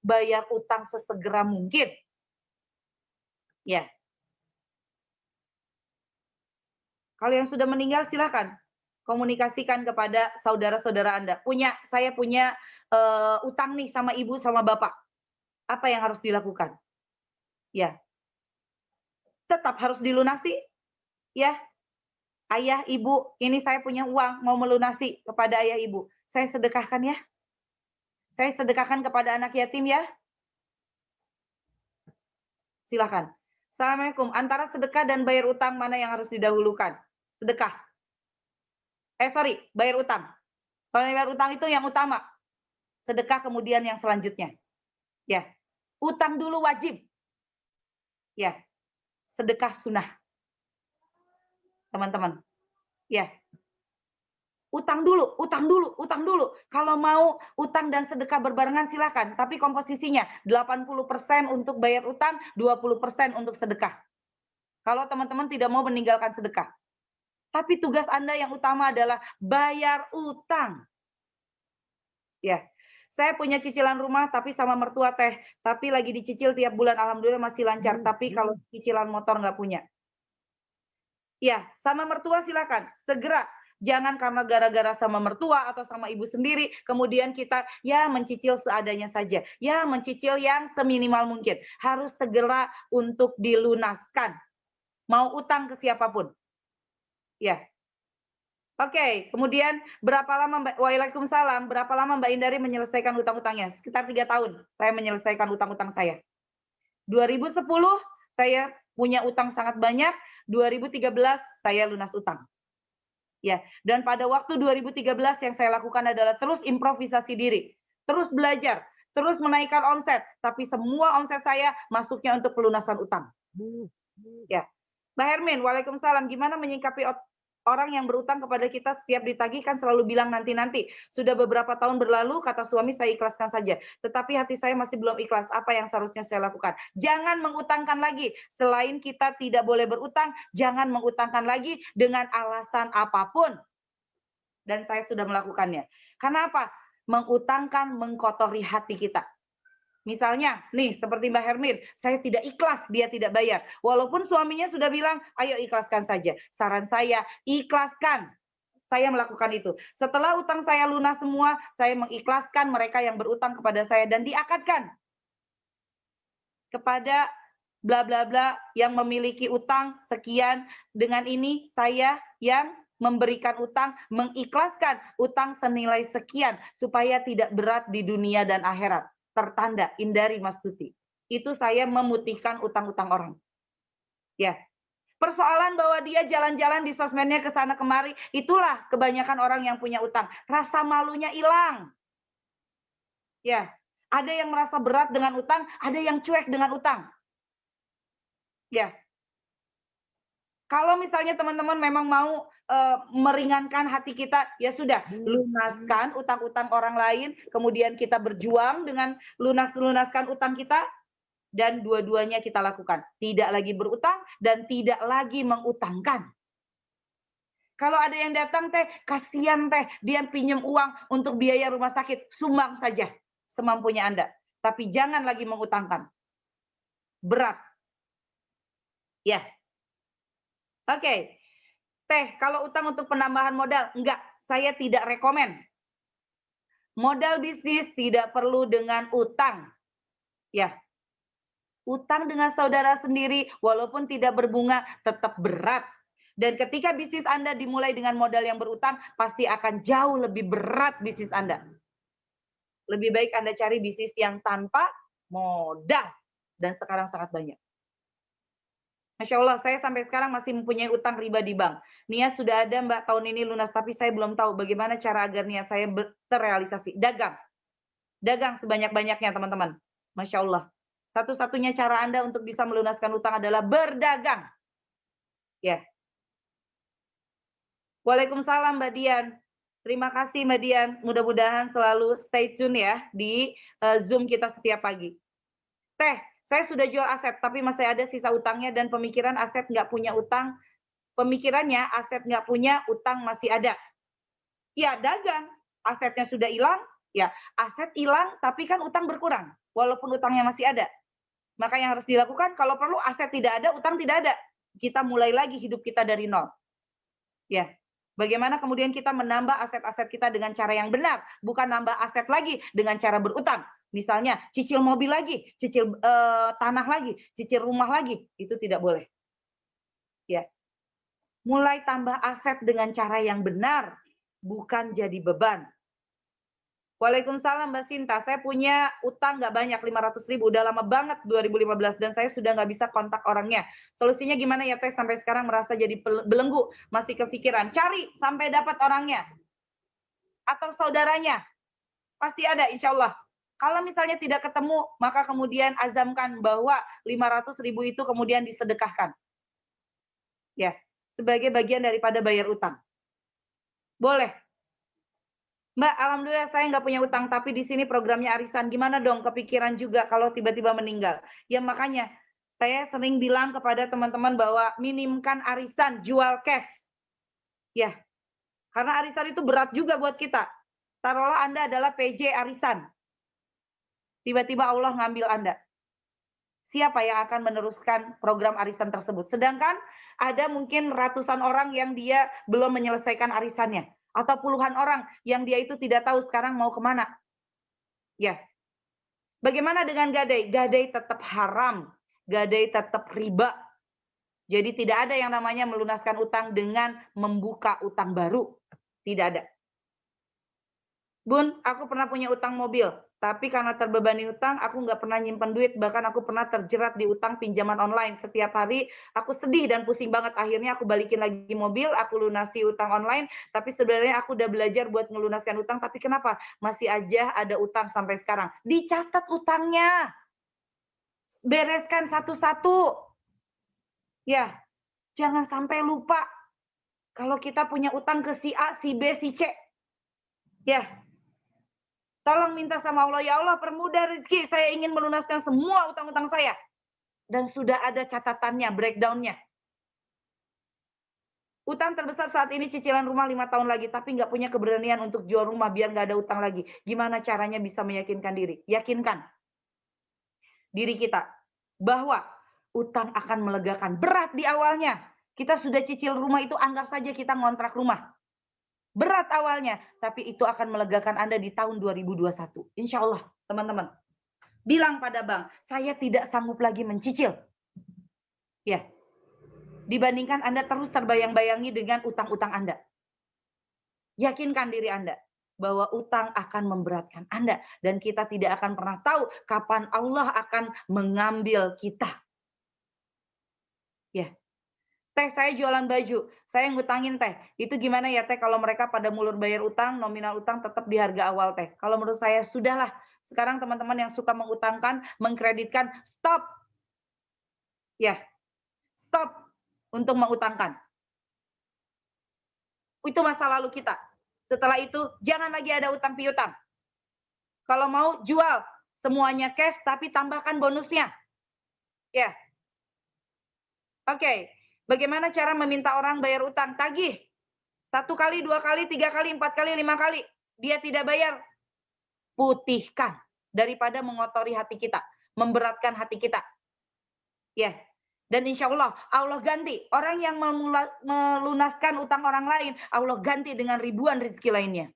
Bayar utang sesegera mungkin. Ya. Kalau yang sudah meninggal silakan komunikasikan kepada saudara-saudara Anda. Saya punya utang nih sama ibu sama bapak. Apa yang harus dilakukan? Ya. Tetap harus dilunasi. Ya. Ayah, ibu, ini saya punya uang mau melunasi kepada ayah ibu. Saya sedekahkan ya. Saya sedekahkan kepada anak yatim ya. Silakan. Assalamualaikum. Antara sedekah dan bayar utang mana yang harus didahulukan? Sedekah. Bayar utang. Kalau bayar utang itu yang utama. Sedekah kemudian yang selanjutnya. Ya. Utang dulu wajib. Ya. Sedekah sunnah. Teman-teman. Ya. Utang dulu, utang dulu, utang dulu. Kalau mau utang dan sedekah berbarengan silakan, tapi komposisinya 80% untuk bayar utang, 20% untuk sedekah. Kalau teman-teman tidak mau meninggalkan sedekah. Tapi tugas Anda yang utama adalah bayar utang. Ya. Saya punya cicilan rumah tapi sama mertua Teh, tapi lagi dicicil tiap bulan, alhamdulillah masih lancar. Tapi kalau cicilan motor nggak punya. Ya, sama mertua silakan, segera. Jangan karena gara-gara sama mertua atau sama ibu sendiri, kemudian kita ya mencicil seadanya saja. Ya mencicil yang seminimal mungkin. Harus segera untuk dilunaskan. Mau utang ke siapapun. Ya. Oke, kemudian berapa lama Mbak, waalaikumsalam, berapa lama Mbak Indari menyelesaikan utang-utangnya? Sekitar 3 tahun saya menyelesaikan utang-utang saya. 2010 saya punya utang sangat banyak, 2013 saya lunas utang. Ya, dan pada waktu 2013 yang saya lakukan adalah terus improvisasi diri, terus belajar, terus menaikkan omset, tapi semua omset saya masuknya untuk pelunasan utang. Ya. Mbak Hermin, waalaikumsalam. Gimana menyikapi orang yang berutang kepada kita setiap ditagih kan selalu bilang nanti-nanti. Sudah beberapa tahun berlalu, kata suami saya ikhlaskan saja. Tetapi hati saya masih belum ikhlas. Apa yang seharusnya saya lakukan? Jangan mengutangkan lagi. Selain kita tidak boleh berutang, jangan mengutangkan lagi dengan alasan apapun. Dan saya sudah melakukannya. Karena apa? Mengutangkan mengkotori hati kita. Misalnya, nih seperti Mbak Hermin, saya tidak ikhlas dia tidak bayar. Walaupun suaminya sudah bilang, ayo ikhlaskan saja. Saran saya, ikhlaskan. Saya melakukan itu. Setelah utang saya lunas semua, saya mengikhlaskan mereka yang berutang kepada saya dan diakadkan kepada bla bla bla yang memiliki utang sekian. Dengan ini saya yang memberikan utang, mengikhlaskan utang senilai sekian supaya tidak berat di dunia dan akhirat. Tertanda Indari Mastuti. Itu saya memutihkan utang-utang orang. Ya. Persoalan bahwa dia jalan-jalan di sosmednya ke sana kemari, itulah kebanyakan orang yang punya utang. Rasa malunya hilang. Ya. Ada yang merasa berat dengan utang, ada yang cuek dengan utang. Ya. Kalau misalnya teman-teman memang mau meringankan hati kita, ya sudah, lunaskan utang-utang orang lain, kemudian kita berjuang dengan lunaskan utang kita, dan dua-duanya kita lakukan. Tidak lagi berutang dan tidak lagi mengutangkan. Kalau ada yang datang teh, kasihan teh, dia pinjam uang untuk biaya rumah sakit, sumbang saja semampunya Anda. Tapi jangan lagi mengutangkan. Berat. Ya. Oke. Teh, kalau utang untuk penambahan modal, enggak, saya tidak rekomen. Modal bisnis tidak perlu dengan utang. Ya. Utang dengan saudara sendiri, walaupun tidak berbunga, tetap berat. Dan ketika bisnis Anda dimulai dengan modal yang berutang, pasti akan jauh lebih berat bisnis Anda. Lebih baik Anda cari bisnis yang tanpa modal. Dan sekarang sangat banyak. Masya Allah, saya sampai sekarang masih mempunyai utang riba di bank. Niat sudah ada Mbak tahun ini lunas, tapi saya belum tahu bagaimana cara agar niat saya terrealisasi. Dagang. Dagang sebanyak-banyaknya teman-teman. Masya Allah. Satu-satunya cara Anda untuk bisa melunaskan utang adalah berdagang. Ya. Waalaikumsalam Mbak Dian. Terima kasih Mbak Dian. Mudah-mudahan selalu stay tune ya di Zoom kita setiap pagi. Teh, saya sudah jual aset, tapi masih ada sisa utangnya dan pemikiran aset nggak punya utang. Pemikirannya aset nggak punya, utang masih ada. Ya, dagang. Asetnya sudah hilang, ya aset hilang, tapi kan utang berkurang. Walaupun utangnya masih ada. Maka yang harus dilakukan, kalau perlu aset tidak ada, utang tidak ada. Kita mulai lagi hidup kita dari nol. Ya, bagaimana kemudian kita menambah aset-aset kita dengan cara yang benar, bukan nambah aset lagi dengan cara berutang. Misalnya cicil mobil lagi, cicil tanah lagi, cicil rumah lagi, itu tidak boleh. Ya. Mulai tambah aset dengan cara yang benar, bukan jadi beban. Waalaikumsalam Mbak Sinta, saya punya utang nggak banyak, 500.000, udah lama banget 2015 dan saya sudah nggak bisa kontak orangnya. Solusinya gimana ya Teh, sampai sekarang merasa jadi belenggu, masih kepikiran. Cari sampai dapat orangnya atau saudaranya, pasti ada insya Allah. Kalau misalnya tidak ketemu, maka kemudian azamkan bahwa 500.000 itu kemudian disedekahkan. Ya, sebagai bagian daripada bayar utang. Boleh. Mbak, alhamdulillah saya nggak punya utang, tapi di sini programnya arisan. Gimana dong? Kepikiran juga kalau tiba-tiba meninggal. Ya makanya saya sering bilang kepada teman-teman bahwa minimkan arisan, jual cash. Ya, karena arisan itu berat juga buat kita. Taruhlah Anda adalah PJ arisan. Tiba-tiba Allah ngambil Anda. Siapa yang akan meneruskan program arisan tersebut? Sedangkan ada mungkin ratusan orang yang dia belum menyelesaikan arisannya. Atau puluhan orang yang dia itu tidak tahu sekarang mau kemana. Ya. Bagaimana dengan gadai? Gadai tetap haram. Gadai tetap riba. Jadi tidak ada yang namanya melunaskan utang dengan membuka utang baru. Tidak ada. Bun, aku pernah punya utang mobil, tapi karena terbebani utang, aku nggak pernah nyimpen duit, bahkan aku pernah terjerat di utang pinjaman online. Setiap hari aku sedih dan pusing banget, akhirnya aku balikin lagi mobil, aku lunasi utang online, tapi sebenarnya aku udah belajar buat melunaskan utang, tapi kenapa? Masih aja ada utang sampai sekarang. Dicatat utangnya, bereskan satu-satu. Ya, jangan sampai lupa kalau kita punya utang ke si A, si B, si C. Ya, tolong minta sama Allah, ya Allah permudah rezeki, saya ingin melunaskan semua utang-utang saya. Dan sudah ada catatannya, breakdown-nya. Utang terbesar saat ini cicilan rumah 5 tahun lagi, tapi nggak punya keberanian untuk jual rumah biar nggak ada utang lagi. Gimana caranya bisa meyakinkan diri? Yakinkan diri kita bahwa utang akan melegakan. Berat di awalnya. Kita sudah cicil rumah itu, anggap saja kita ngontrak rumah. Berat awalnya, tapi itu akan melegakan Anda di tahun 2021. Insya Allah, teman-teman. Bilang pada bank, saya tidak sanggup lagi mencicil. Ya, dibandingkan Anda terus terbayang-bayangi dengan utang-utang Anda. Yakinkan diri Anda bahwa utang akan memberatkan Anda. Dan kita tidak akan pernah tahu kapan Allah akan mengambil kita. Ya, Teh, saya jualan baju, saya ngutangin teh. Itu gimana ya teh kalau mereka pada mulur bayar utang, nominal utang tetap di harga awal teh. Kalau menurut saya sudahlah. Sekarang teman-teman yang suka mengutangkan, mengkreditkan, stop. Ya, stop untuk mengutangkan. Itu masa lalu kita. Setelah itu jangan lagi ada utang piutang. Kalau mau jual semuanya cash tapi tambahkan bonusnya. Ya. Oke. Bagaimana cara meminta orang bayar utang? Tagih. 1 kali, 2 kali, 3 kali, 4 kali, 5 kali. Dia tidak bayar. Putihkan. Daripada mengotori hati kita. Memberatkan hati kita. Ya. Dan insya Allah, Allah ganti. Orang yang melunaskan utang orang lain, Allah ganti dengan ribuan rezeki lainnya.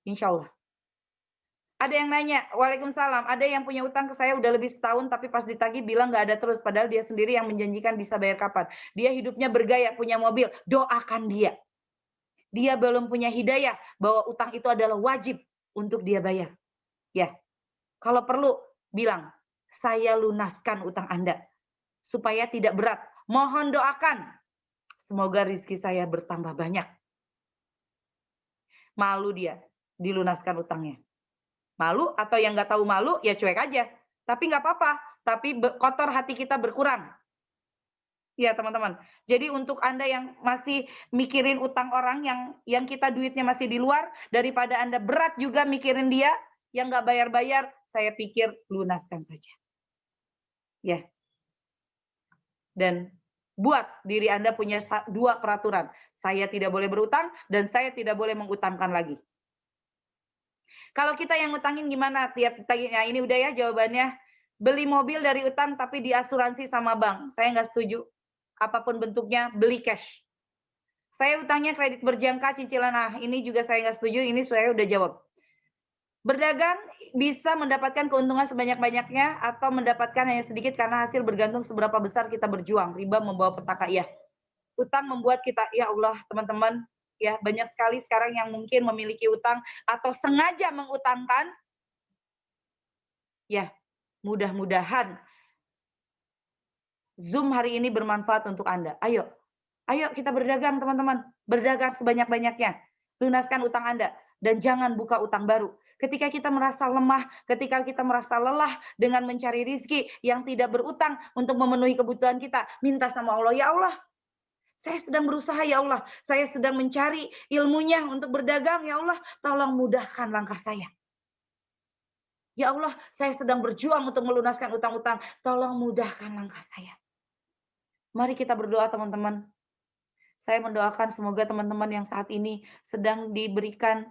Insya Allah. Ada yang nanya, Waalaikumsalam, ada yang punya utang ke saya udah lebih setahun, tapi pas ditagih bilang nggak ada terus, padahal dia sendiri yang menjanjikan bisa bayar kapan. Dia hidupnya bergaya, punya mobil, doakan dia. Dia belum punya hidayah bahwa utang itu adalah wajib untuk dia bayar. Ya, kalau perlu bilang, saya lunaskan utang Anda supaya tidak berat. Mohon doakan, semoga rezeki saya bertambah banyak. Malu dia dilunaskan utangnya. Malu atau yang nggak tahu malu, ya cuek aja. Tapi nggak apa-apa, tapi kotor hati kita berkurang. Ya teman-teman. Jadi untuk Anda yang masih mikirin utang orang yang kita duitnya masih di luar, daripada Anda berat juga mikirin dia, yang nggak bayar-bayar, saya pikir lunaskan saja. Ya. Dan buat diri Anda punya 2 peraturan. Saya tidak boleh berutang, dan saya tidak boleh mengutangkan lagi. Kalau kita yang ngutangin gimana tiap tagihnya? Ini udah ya jawabannya. Beli mobil dari utang tapi diasuransi sama bank. Saya nggak setuju. Apapun bentuknya, beli cash. Saya utangnya kredit berjangka cicilan. Nah, ini juga saya nggak setuju. Ini saya udah jawab. Berdagang bisa mendapatkan keuntungan sebanyak-banyaknya atau mendapatkan hanya sedikit karena hasil bergantung seberapa besar kita berjuang. Riba membawa petaka, ya. Utang membuat kita, ya Allah, teman-teman, ya banyak sekali sekarang yang mungkin memiliki utang atau sengaja mengutangkan. Ya, mudah-mudahan Zoom hari ini bermanfaat untuk Anda. Ayo kita berdagang teman-teman, berdagang sebanyak-banyaknya. Lunaskan utang Anda dan jangan buka utang baru. Ketika kita merasa lemah, ketika kita merasa lelah dengan mencari rizki yang tidak berutang untuk memenuhi kebutuhan kita, minta sama Allah, ya Allah, saya sedang berusaha ya Allah, saya sedang mencari ilmunya untuk berdagang ya Allah, tolong mudahkan langkah saya. Ya Allah, saya sedang berjuang untuk melunaskan utang-utang, tolong mudahkan langkah saya. Mari kita berdoa teman-teman. Saya mendoakan semoga teman-teman yang saat ini sedang diberikan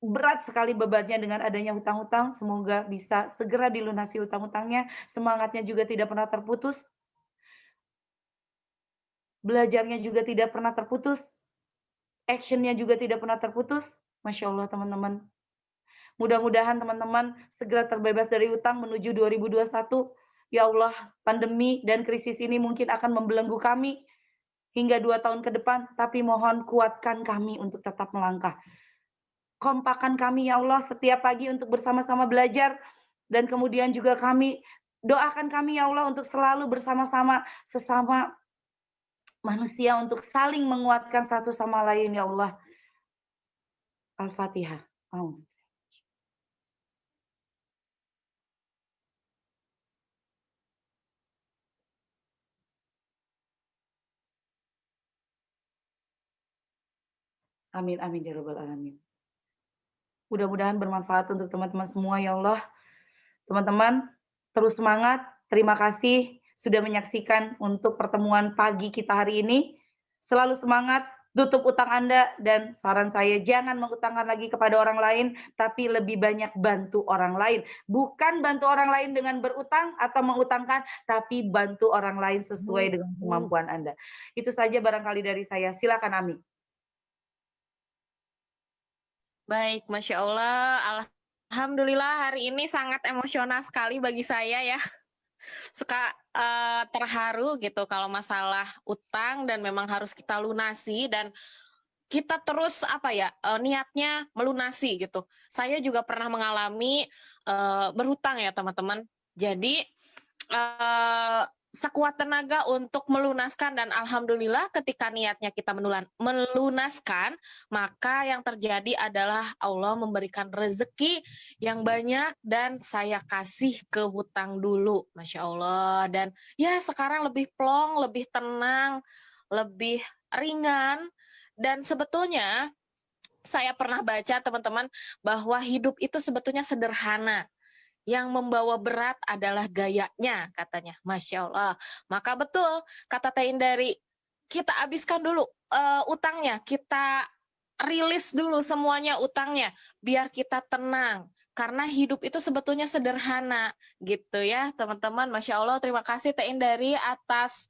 berat sekali bebannya dengan adanya hutang-hutang, semoga bisa segera dilunasi hutang-hutangnya, semangatnya juga tidak pernah terputus, belajarnya juga tidak pernah terputus, action-nya juga tidak pernah terputus. Masya Allah teman-teman. Mudah-mudahan teman-teman segera terbebas dari utang menuju 2021. Ya Allah, pandemi dan krisis ini mungkin akan membelenggu kami hingga 2 tahun ke depan, tapi mohon kuatkan kami untuk tetap melangkah. Kompakan kami ya Allah setiap pagi untuk bersama-sama belajar, dan kemudian juga kami doakan kami ya Allah untuk selalu bersama-sama sesama manusia untuk saling menguatkan satu sama lain ya Allah. Al-Fatihah. Amin amin ya rabbal alamin. Mudah-mudahan bermanfaat untuk teman-teman semua ya Allah. Teman-teman, terus semangat. Terima kasih sudah menyaksikan untuk pertemuan pagi kita hari ini. Selalu semangat, tutup utang Anda, dan saran saya jangan mengutangkan lagi kepada orang lain, tapi lebih banyak bantu orang lain. Bukan bantu orang lain dengan berutang atau mengutangkan, tapi bantu orang lain sesuai dengan kemampuan Anda. Itu saja barangkali dari saya. Silakan Ami. Baik, Masya Allah. Alhamdulillah hari ini sangat emosional sekali bagi saya ya. Suka terharu gitu kalau masalah utang dan memang harus kita lunasi dan kita terus niatnya melunasi gitu. Saya juga pernah mengalami berhutang ya teman-teman. Jadi sekuat tenaga untuk melunaskan dan alhamdulillah ketika niatnya kita melunaskan, maka yang terjadi adalah Allah memberikan rezeki yang banyak dan saya kasih ke hutang dulu, Masya Allah. Dan ya sekarang lebih plong, lebih tenang, lebih ringan, dan sebetulnya saya pernah baca teman-teman bahwa hidup itu sebetulnya sederhana. Yang membawa berat adalah gayanya, katanya. Masya Allah. Maka betul, kata Teh Indari, kita habiskan dulu utangnya, kita rilis dulu semuanya utangnya, biar kita tenang. Karena hidup itu sebetulnya sederhana, gitu ya teman-teman. Masya Allah, terima kasih Teh Indari atas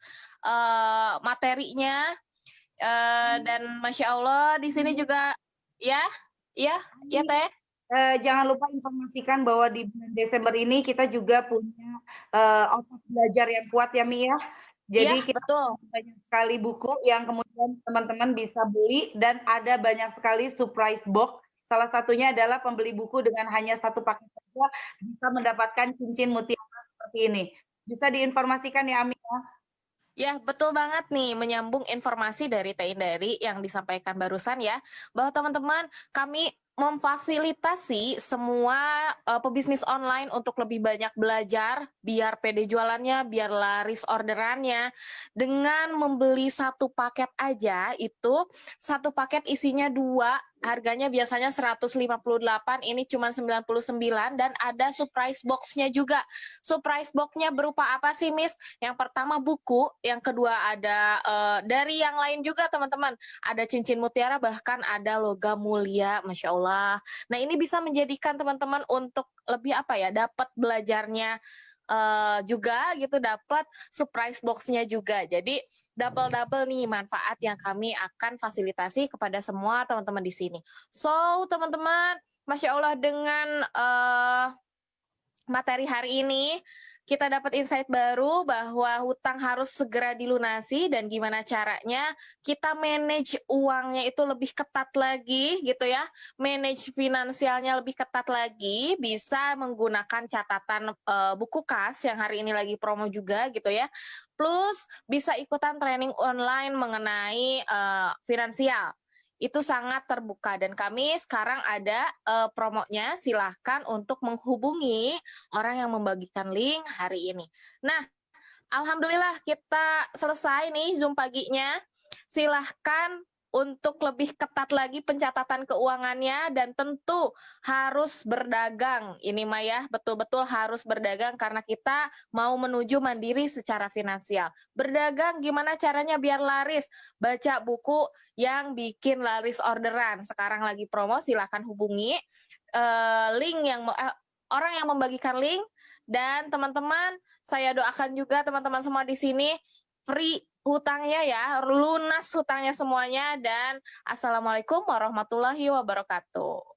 materinya. Dan Masya Allah, di sini juga, ya, ya, ya Teh. Jangan lupa informasikan bahwa di bulan Desember ini kita juga punya otak belajar yang kuat ya Mi ya. Iya, Jadi kita betul. punya banyak sekali buku yang kemudian teman-teman bisa beli dan ada banyak sekali surprise box. Salah satunya adalah pembeli buku dengan hanya satu paket saja bisa mendapatkan cincin mutiara seperti ini. Bisa diinformasikan ya Ami ya? Ya, betul banget nih, menyambung informasi dari Teh Indari yang disampaikan barusan ya, bahwa teman-teman, kami memfasilitasi semua pebisnis online untuk lebih banyak belajar, biar pede jualannya, biar laris orderannya, dengan membeli satu paket aja, itu satu paket isinya dua, harganya biasanya 158, ini cuma 99, dan ada surprise box-nya juga. Surprise box-nya berupa apa sih, Miss? Yang pertama buku, yang kedua ada dari yang lain juga teman-teman, ada cincin mutiara, bahkan ada logam mulia, Masya Allah. Nah ini bisa menjadikan teman-teman untuk lebih apa ya, dapat belajarnya juga gitu, dapat surprise box-nya juga. Jadi double-double nih manfaat yang kami akan fasilitasi kepada semua teman-teman di sini. So teman-teman, Masya Allah, dengan materi hari ini kita dapat insight baru bahwa hutang harus segera dilunasi dan gimana caranya kita manage uangnya itu lebih ketat lagi gitu ya. Manage finansialnya lebih ketat lagi, bisa menggunakan catatan buku kas yang hari ini lagi promo juga gitu ya. Plus bisa ikutan training online mengenai finansial. Itu sangat terbuka dan kami sekarang ada promonya, silahkan untuk menghubungi orang yang membagikan link hari ini. Nah, alhamdulillah kita selesai nih Zoom paginya. Silahkan untuk lebih ketat lagi pencatatan keuangannya dan tentu harus berdagang. Ini mah ya, betul-betul harus berdagang karena kita mau menuju mandiri secara finansial. Berdagang gimana caranya biar laris? Baca buku yang bikin laris orderan. Sekarang lagi promo, silahkan hubungi link yang orang yang membagikan link. Dan teman-teman, saya doakan juga teman-teman semua di sini free hutangnya ya, lunas hutangnya semuanya, dan assalamualaikum warahmatullahi wabarakatuh.